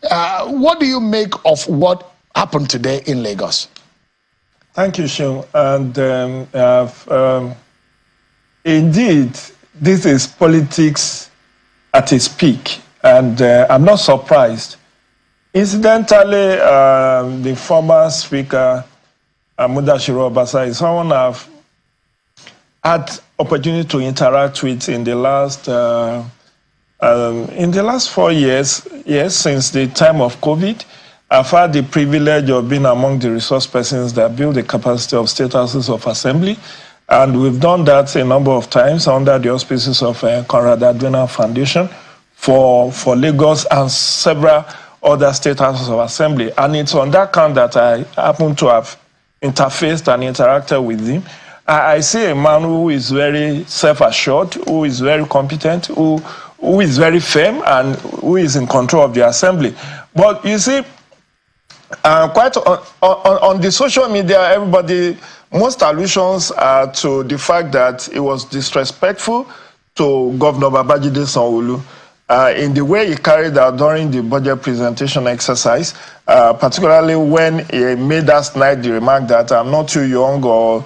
What do you make of what happened today in Lagos? Thank you, Sean. And indeed, this is politics at its peak. And I'm not surprised. Incidentally, the former speaker, Mudashiru Obasa, is someone I've had opportunity to interact with in the last 4 years, yes, since the time of COVID. I've had the privilege of being among the resource persons that build the capacity of state houses of assembly. And we've done that a number of times under the auspices of Conrad Adwina Foundation for Lagos and several other state houses of assembly. And it's on that count that I happen to have interfaced and interacted with him. I see a man who is very self-assured, who is very competent, who is very firm, and who is in control of the assembly. But you see, quite on the social media, everybody, most allusions are to the fact that it was disrespectful to Governor Babajide Sanwo-Olu in the way he carried out during the budget presentation exercise, particularly when he made last night the remark that I'm not too young or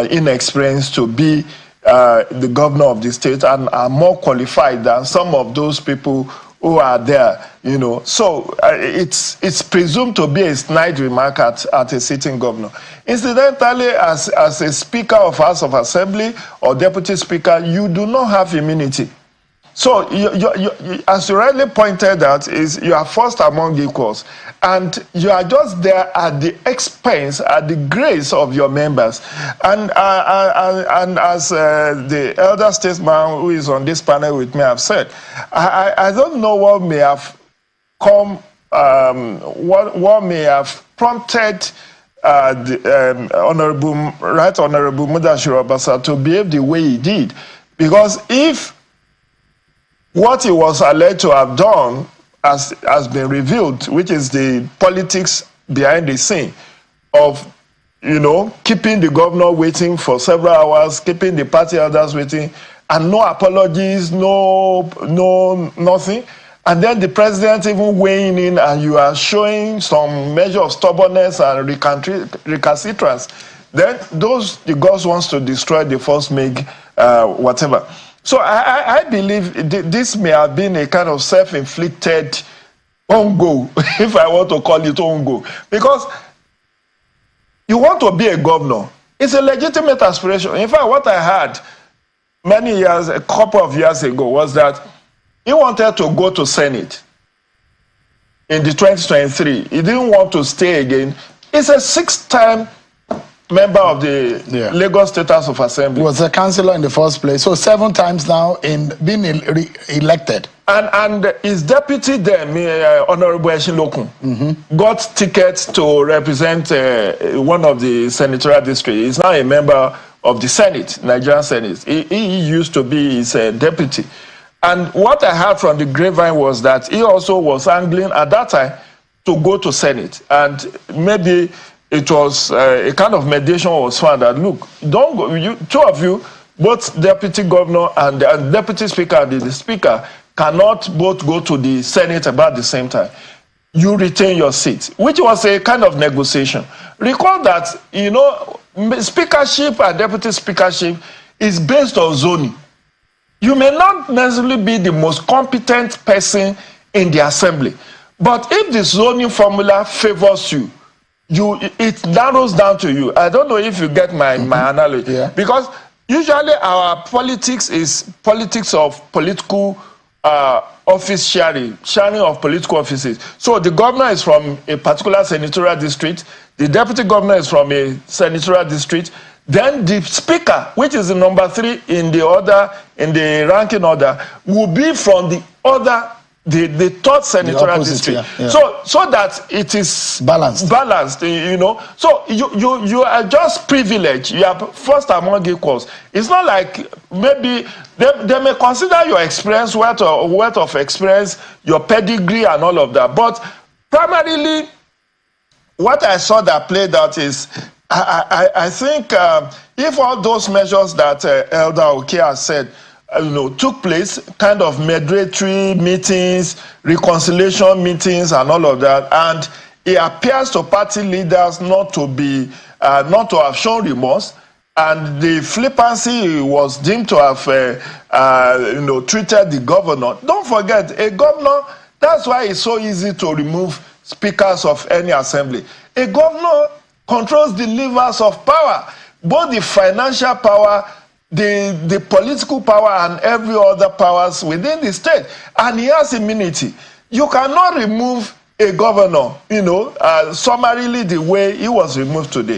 inexperienced to be the governor of the state and are more qualified than some of those people who are there, you know. So it's presumed to be a snide remark at a sitting governor. Incidentally, as a Speaker of House of Assembly or Deputy Speaker, you do not have immunity. So, as you rightly pointed out, you are first among equals, and you are just there at the expense, at the grace of your members. And as the elder statesman who is on this panel with me have said, I don't know what may have come, what may have prompted the Honorable Mudashiru Obasa to behave the way he did, because if what he was alleged to have done has been revealed, which is the politics behind the scene of, you know, keeping the governor waiting for several hours, keeping the party elders waiting, and no apologies, nothing. And then the president even weighing in, and you are showing some measure of stubbornness and recalcitrance. Then the gods wants to destroy the first Meg, whatever. So I believe this may have been a kind of self-inflicted own goal, if I want to call it own goal. Because you want to be a governor. It's a legitimate aspiration. In fact, what I heard a couple of years ago, was that he wanted to go to Senate in the 2023. He didn't want to stay again. He's a 6-time member of the Lagos State House of Assembly. He was a councillor in the first place, so 7 times now in being elected. And his deputy then, Honorable Seunokin, got tickets to represent one of the senatorial districts. He's now a member of the Senate, Nigerian Senate. He used to be his deputy. And what I heard from the grapevine was that he also was angling at that time to go to Senate. And maybe it was a kind of mediation was found that, look, don't go, two of you, both deputy governor and deputy speaker and the speaker, cannot both go to the Senate about the same time. You retain your seat, which was a kind of negotiation. Recall that, you know, speakership and deputy speakership is based on zoning. You may not necessarily be the most competent person in the assembly, but if the zoning formula favors you, it narrows down to you. I don't know if you get my analogy. Yeah. Because usually our politics is politics of political office sharing of political offices. So the governor is from a particular senatorial district, the deputy governor is from a senatorial district, then the speaker, which is the number 3 in the ranking order, will be from the other, the third senatorial district. Yeah. So that it is balanced, you know. So you are just privileged. You are first among equals. It's not like maybe they may consider your experience, worth of experience, your pedigree and all of that. But primarily, what I saw that played out is, I think if all those measures that Elder Oke has said took place, kind of mediatory meetings, reconciliation meetings, and all of that. And it appears to party leaders not to have shown remorse, and the flippancy was deemed to have, treated the governor. Don't forget, a governor. That's why it's so easy to remove speakers of any assembly. A governor controls the levers of power, both the financial power, the political power, and every other powers within the state. And he has immunity. You cannot remove a governor, summarily the way he was removed today.